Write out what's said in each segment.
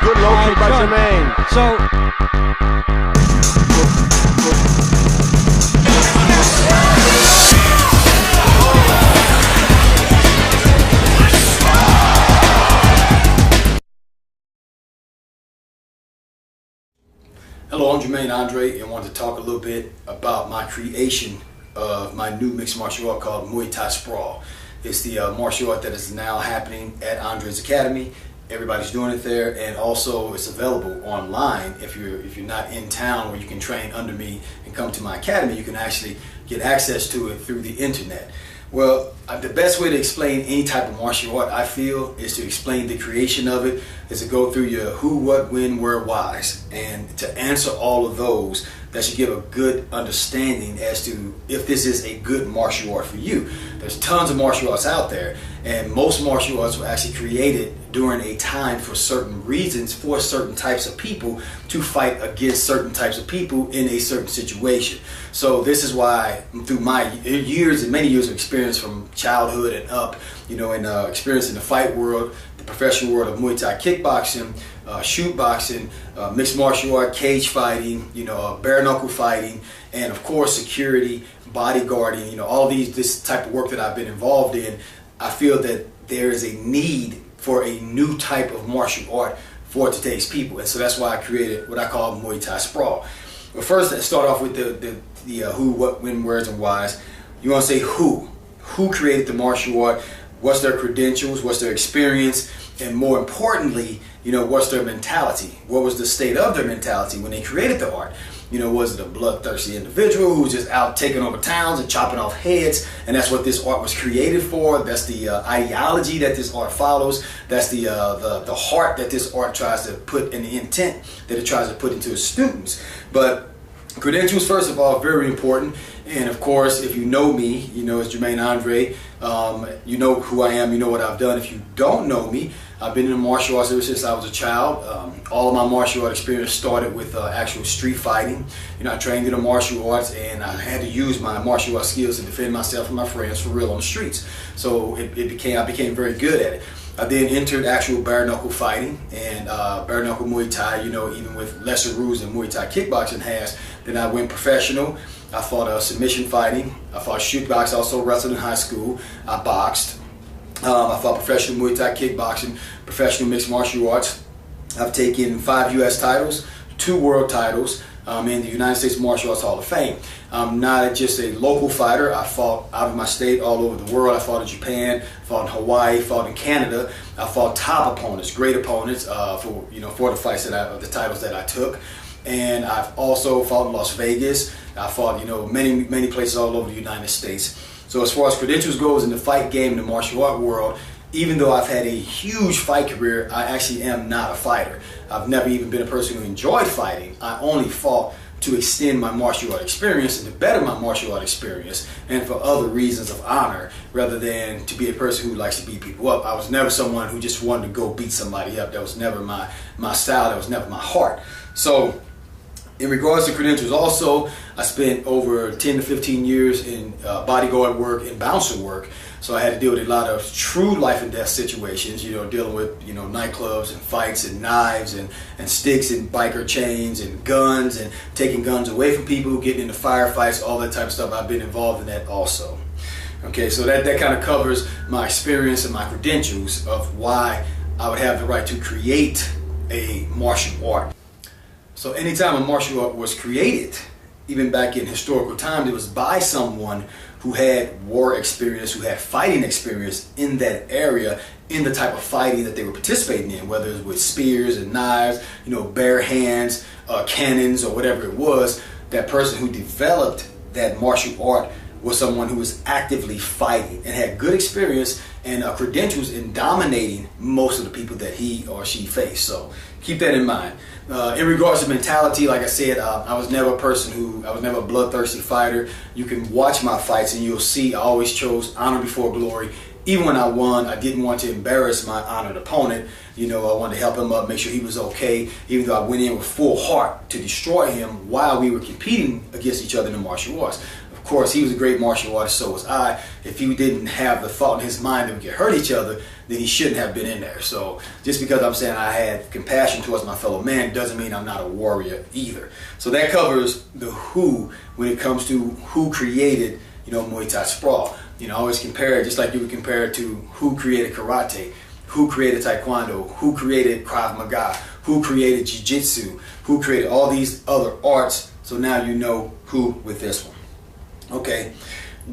good low kick by Jermaine. Hello, I'm Jermaine Andre and want to talk a little bit about my creation of my new mixed martial art called Muay Thai Sprawl. It's the martial art that is now happening at Andre's Academy. Everybody's doing it there, and also it's available online. If you're not in town where you can train under me and come to my academy, you can actually get access to it through the internet. Well, the best way to explain any type of martial art, I feel, is to explain the creation of it, is to go through your who, what, when, where, whys, and to answer all of those. That should give a good understanding as to if this is a good martial art for you. There's tons of martial arts out there, and most martial arts were actually created during a time for certain reasons, for certain types of people to fight against certain types of people in a certain situation. So this is why, through my years and many years of experience from childhood and up, and experience in the fight world, the professional world of Muay Thai kickboxing, shoot boxing, mixed martial art, cage fighting, bare knuckle fighting, and of course security, bodyguarding, all this type of work that I've been involved in, I feel that there is a need for a new type of martial art for today's people, and so that's why I created what I call Muay Thai Sprawl. But first, let's start off with the who, what, when, where's, and whys. You want to say who created the martial art, what's their credentials, what's their experience, and more importantly, what's their mentality? What was the state of their mentality when they created the art? Was it a bloodthirsty individual who was just out taking over towns and chopping off heads, and that's what this art was created for? That's the ideology that this art follows. That's the heart that this art tries to put, and the intent that it tries to put into its students. But credentials, first of all, very important. And of course, if you know me, it's Jermaine Andre. You know who I am, you know what I've done. If you don't know me, I've been in martial arts ever since I was a child. All of my martial art experience started with actual street fighting. I trained in the martial arts, and I had to use my martial arts skills to defend myself and my friends for real on the streets. So I became very good at it. I then entered actual bare knuckle fighting and bare knuckle Muay Thai, even with lesser rules than Muay Thai kickboxing has. Then I went professional. I fought submission fighting. I fought shoot box, also wrestled in high school. I boxed. I fought professional Muay Thai kickboxing, professional mixed martial arts. I've taken 5 U.S. titles, 2 world titles in the United States Martial Arts Hall of Fame. I'm not just a local fighter. I fought out of my state all over the world. I fought in Japan, fought in Hawaii, fought in Canada. I fought top opponents, great opponents for the fights the titles that I took. And I've also fought in Las Vegas. I fought many places all over the United States. So as far as credentials goes in the fight game, in the martial art world, even though I've had a huge fight career, I actually am not a fighter. I've never even been a person who enjoyed fighting. I only fought to extend my martial art experience and to better my martial art experience, and for other reasons of honor, rather than to be a person who likes to beat people up. I was never someone who just wanted to go beat somebody up. That was never my style. That was never my heart. So in regards to credentials also, I spent over 10 to 15 years in bodyguard work and bouncer work. So I had to deal with a lot of true life and death situations, dealing with, nightclubs and fights and knives and sticks and biker chains and guns and taking guns away from people, getting into firefights, all that type of stuff. I've been involved in that also. Okay, so that kind of covers my experience and my credentials of why I would have the right to create a martial art. So anytime a martial art was created, even back in historical times, it was by someone who had war experience, who had fighting experience in that area, in the type of fighting that they were participating in, whether it was with spears and knives, bare hands, cannons, or whatever it was. That person who developed that martial art was someone who was actively fighting and had good experience and credentials in dominating most of the people that he or she faced. So keep that in mind. In regards to mentality, like I said, I was never a bloodthirsty fighter. You can watch my fights and you'll see I always chose honor before glory. Even when I won, I didn't want to embarrass my honored opponent. I wanted to help him up, make sure he was okay, even though I went in with full heart to destroy him while we were competing against each other in the martial arts. Of course, he was a great martial artist, so was I. If he didn't have the thought in his mind that we could hurt each other, then he shouldn't have been in there. So just because I'm saying I had compassion towards my fellow man doesn't mean I'm not a warrior either. So that covers the who when it comes to who created, Muay Thai Sprawl. I always compare it just like you would compare it to who created karate, who created taekwondo, who created Krav Maga, who created jiu-jitsu, who created all these other arts. So now you know who with this one. Okay,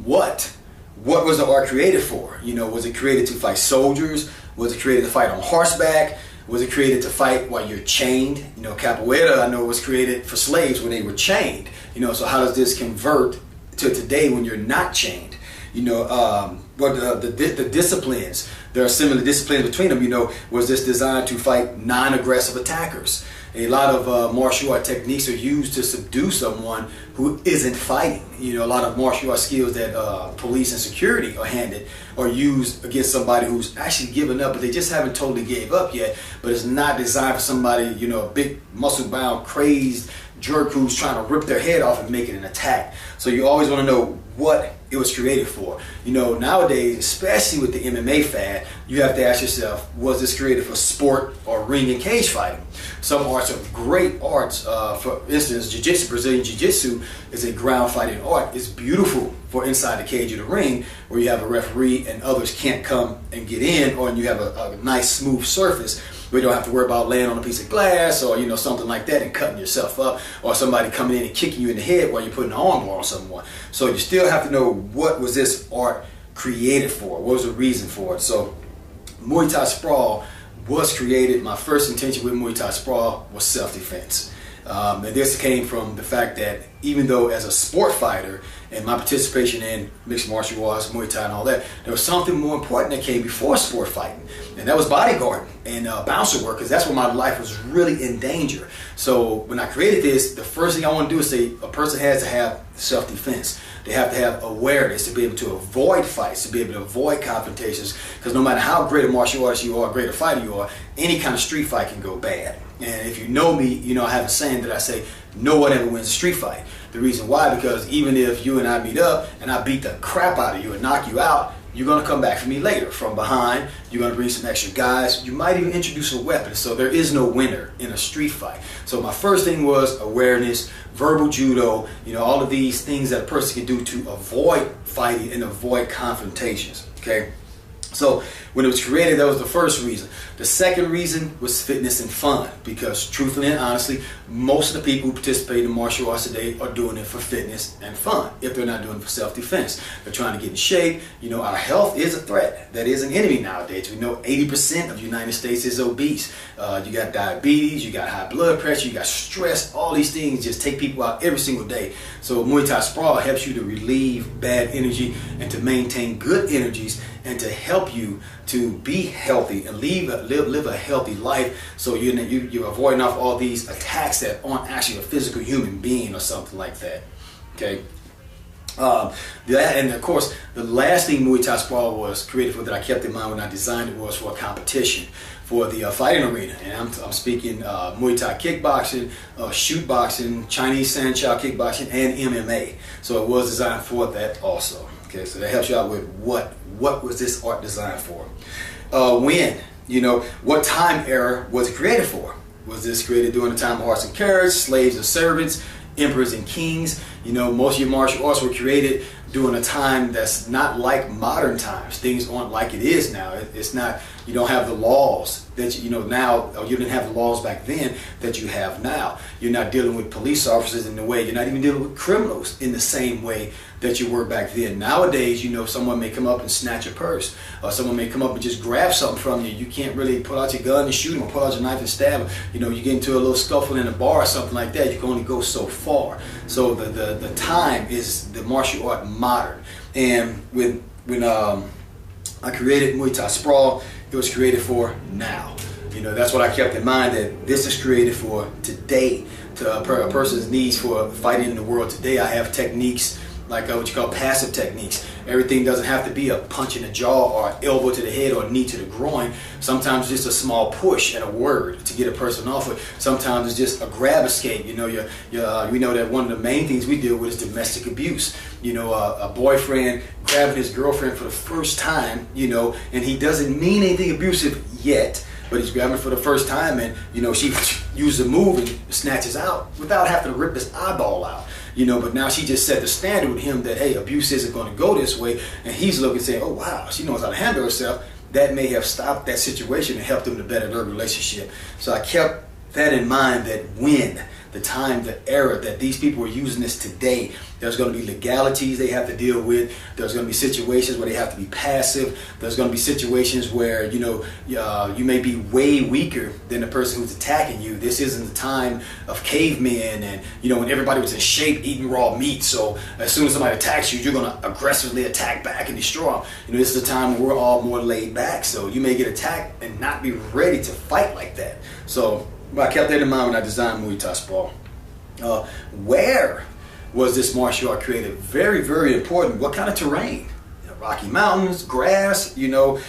what was the art created for? Was it created to fight soldiers? Was it created to fight on horseback? Was it created to fight while you're chained? Capoeira, I know, was created for slaves when they were chained. So how does this convert to today when you're not chained? What the disciplines, there are similar disciplines between them. Was this designed to fight non-aggressive attackers? A lot of martial art techniques are used to subdue someone who isn't fighting. A lot of martial art skills that police and security are handed are used against somebody who's actually given up, but they just haven't totally gave up yet. But it's not designed for somebody, a big muscle-bound, crazed jerk who's trying to rip their head off and make it an attack. So you always want to know what it was created for. Nowadays, especially with the MMA fad, you have to ask yourself, was this created for sport or ring and cage fighting? Some arts are great arts. For instance, jiu-jitsu, Brazilian jiu-jitsu is a ground fighting art. It's beautiful for inside the cage of the ring where you have a referee and others can't come and get in, or you have a nice smooth surface where you don't have to worry about laying on a piece of glass or something like that and cutting yourself up, or somebody coming in and kicking you in the head while you're putting an armbar on someone. So you still have to know, what was this art created for? What was the reason for it? So Muay Thai Sprawl was created. My first intention with Muay Thai Sprawl was self-defense. And this came from the fact that even though as a sport fighter and my participation in mixed martial arts, Muay Thai and all that, there was something more important that came before sport fighting, and that was bodyguarding and bouncer work, because that's when my life was really in danger. So when I created this, the first thing I want to do is say a person has to have self-defense. They have to have awareness to be able to avoid fights, to be able to avoid confrontations, because no matter how great a martial artist you are, great a fighter you are, any kind of street fight can go bad. And if you know me, I have a saying that I say, no one ever wins a street fight. The reason why, because even if you and I meet up and I beat the crap out of you and knock you out, you're going to come back for me later from behind. You're going to bring some extra guys. You might even introduce a weapon. So there is no winner in a street fight. So my first thing was awareness, verbal judo, all of these things that a person can do to avoid fighting and avoid confrontations. Okay. So when it was created, that was the first reason. The second reason was fitness and fun, because truthfully and honestly, most of the people who participate in martial arts today are doing it for fitness and fun, if they're not doing it for self-defense. They're trying to get in shape. Our health is a threat. That is an enemy nowadays. We know 80% of the United States is obese. You got diabetes, you got high blood pressure, you got stress. All these things just take people out every single day. So Muay Thai Sprawl helps you to relieve bad energy and to maintain good energies and to help you to be healthy and live a healthy life, so you're avoiding off all these attacks that aren't actually a physical human being or something like that. Okay. And of course, the last thing Muay Thai Sprawl was created for, that I kept in mind when I designed it, was for a competition, for the fighting arena. And I'm speaking Muay Thai kickboxing, shoot boxing, Chinese Sanchao kickboxing, and MMA. So it was designed for that also. Okay, so that helps you out with what was this art designed for? When? What time era was it created for? Was this created during the time of horse and carriage, slaves and servants, emperors and kings? Most of your martial arts were created during a time that's not like modern times. Things aren't like it is now. It's not, you don't have the laws that now, or you didn't have the laws back then that you have now. You're not dealing with police officers in the way, you're not even dealing with criminals in the same way that you were back then. Nowadays, someone may come up and snatch your purse, or someone may come up and just grab something from you. You can't really pull out your gun and shoot them, or pull out your knife and stab them. You get into a little scuffle in a bar or something like that, you can only go so far. So the time is the martial art modern. And when I created Muay Thai Sprawl, it was created for now. That's what I kept in mind, that this is created for today, to a person's needs for fighting in the world today. I have techniques like what you call passive techniques. Everything doesn't have to be a punch in the jaw or an elbow to the head or a knee to the groin. Sometimes just a small push and a word to get a person off it. Sometimes it's just a grab escape. You know, we know that one of the main things we deal with is domestic abuse. You know, a boyfriend grabbing his girlfriend for the first time, you know, and he doesn't mean anything abusive yet, but he's grabbing for the first time, and you know, she uses a move and snatches out without having to rip his eyeball out. You know, but now she just set the standard with him that, hey, abuse isn't going to go this way, and he's looking saying, oh wow, she knows how to handle herself. That may have stopped that situation and helped them to better their relationship. So I kept that in mind, that when the time, the era that these people are using this today, there's going to be legalities they have to deal with. There's going to be situations where they have to be passive. There's going to be situations where, you know, you may be way weaker than the person who's attacking you. This isn't the time of cavemen and, you know, when everybody was in shape eating raw meat. So as soon as somebody attacks you, you're going to aggressively attack back and destroy them. You know, this is a time when we're all more laid back. So you may get attacked and not be ready to fight like that. So I kept that in mind when I designed Muay Thai Sprawl. Where was this martial art created? Very, very important. What kind of terrain? You know, Rocky Mountains, grass, you know,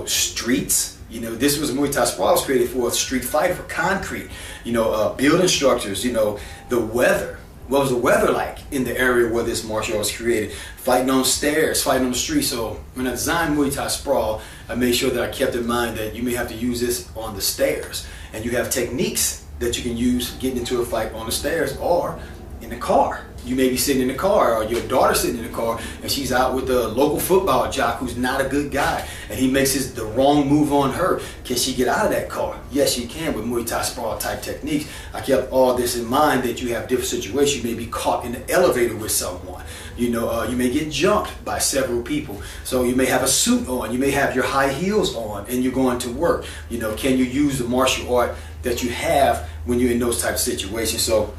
streets. You know, this was Muay Thai Sprawl was created for a street fight, for concrete. You know, building structures. You know, the weather. What was the weather like in the area where this martial art was created? Fighting on stairs, fighting on the street. So when I designed Muay Thai Sprawl, I made sure that I kept in mind that you may have to use this on the stairs. And you have techniques that you can use getting into a fight on the stairs or in the car. You may be sitting in the car, or your daughter sitting in the car, and she's out with a local football jock who's not a good guy, and he makes the wrong move on her. Can she get out of that car? Yes, she can with Muay Thai Sprawl type techniques. I kept all this in mind, that you have different situations. You may be caught in the elevator with someone. You know, you may get jumped by several people. So you may have a suit on. You may have your high heels on, and you're going to work. You know, can you use the martial art that you have when you're in those types of situations? So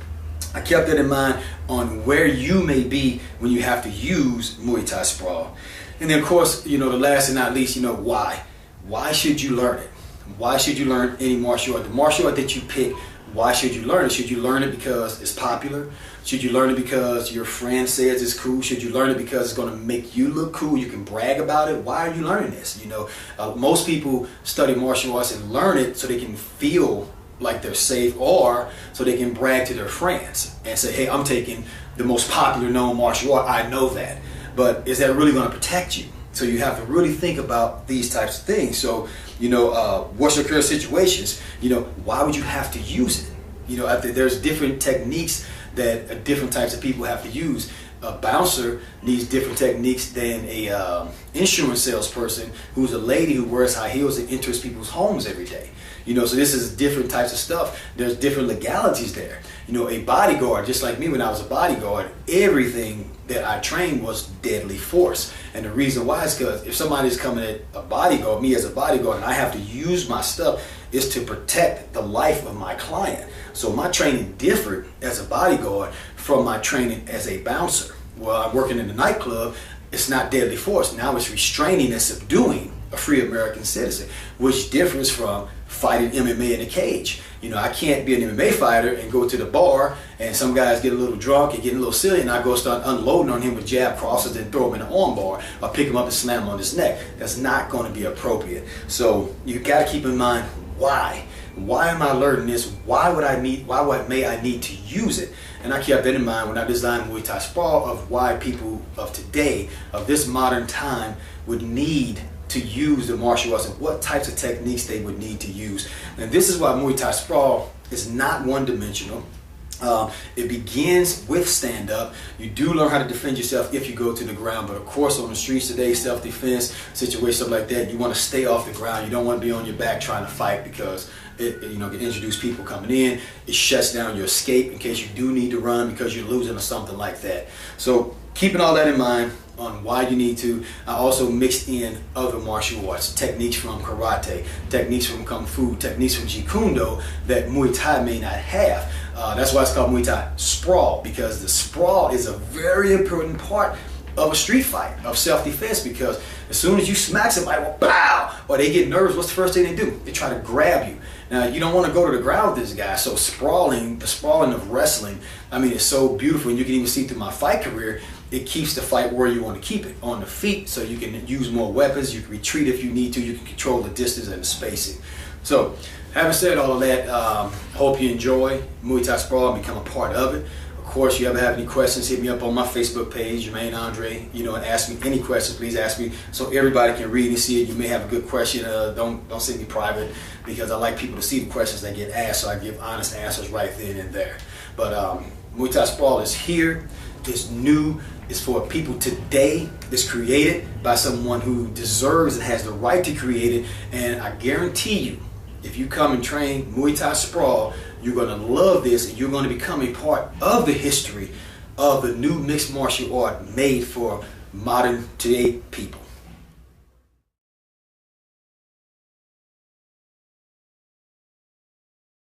I kept that in mind on where you may be when you have to use Muay Thai Sprawl. And then, of course, you know, the last and not least, you know, why? Why should you learn it? Why should you learn any martial art? The martial art that you pick, why should you learn it? Should you learn it because it's popular? Should you learn it because your friend says it's cool? Should you learn it because it's going to make you look cool? You can brag about it. Why are you learning this? You know, most people study martial arts and learn it so they can feel like they're safe, or so they can brag to their friends and say, hey, I'm taking the most popular known martial art. I know that. But is that really going to protect you? So you have to really think about these types of things. So, you know, what's your current situations? You know, why would you have to use it? You know, there's different techniques that different types of people have to use. A bouncer needs different techniques than a insurance salesperson who's a lady who wears high heels and enters people's homes every day. You know, so this is different types of stuff. There's different legalities there. You know, a bodyguard, just like me when I was a bodyguard, everything that I trained was deadly force. And the reason why is because if somebody's coming at a bodyguard, me as a bodyguard, and I have to use my stuff, is to protect the life of my client. So my training differed as a bodyguard from my training as a bouncer. Well, I'm working in the nightclub, it's not deadly force. Now it's restraining and subduing a free American citizen, which differs from fighting MMA in a cage. You know, I can't be an MMA fighter and go to the bar and some guys get a little drunk and get a little silly and I go start unloading on him with jab crosses and throw him in the arm bar or pick him up and slam him on his neck. That's not going to be appropriate. So you got to keep in mind, why? Why am I learning this? Why may I need to use it? And I kept that in mind when I designed Muay Thai Sprawl, of why people of today, of this modern time, would need to use the martial arts and what types of techniques they would need to use. And this is why Muay Thai Sprawl is not one-dimensional. It begins with stand-up. You do learn how to defend yourself if you go to the ground, but of course on the streets today, self-defense, situations stuff like that, you want to stay off the ground. You don't want to be on your back trying to fight because it can introduce people coming in. It shuts down your escape in case you do need to run because you're losing or something like that. So keeping all that in mind on why you need to, I also mixed in other martial arts, techniques from karate, techniques from kung fu, techniques from jeet kune do that Muay Thai may not have. That's why it's called Muay Thai Sprawl, because the sprawl is a very important part of a street fight, of self-defense, because as soon as you smack somebody, well, pow, or they get nervous, what's the first thing they do? They try to grab you. Now, you don't want to go to the ground with this guy, so the sprawling of wrestling, I mean, it's so beautiful, and you can even see through my fight career, it keeps the fight where you want to keep it, on the feet, so you can use more weapons, you can retreat if you need to, you can control the distance and the spacing. So, having said all of that, hope you enjoy Muay Thai Sprawl and become a part of it. Of course, if you ever have any questions, hit me up on my Facebook page, Jermaine Andre, and ask me any questions. Please ask me so everybody can read and see it. You may have a good question. Don't send me private, because I like people to see the questions that get asked, so I give honest answers right then and there. But Muay Thai Sprawl is here. It's new. It's for people today. It's created by someone who deserves and has the right to create it. And I guarantee you, if you come and train Muay Thai Sprawl, you're going to love this, and you're going to become a part of the history of the new mixed martial art made for modern today people.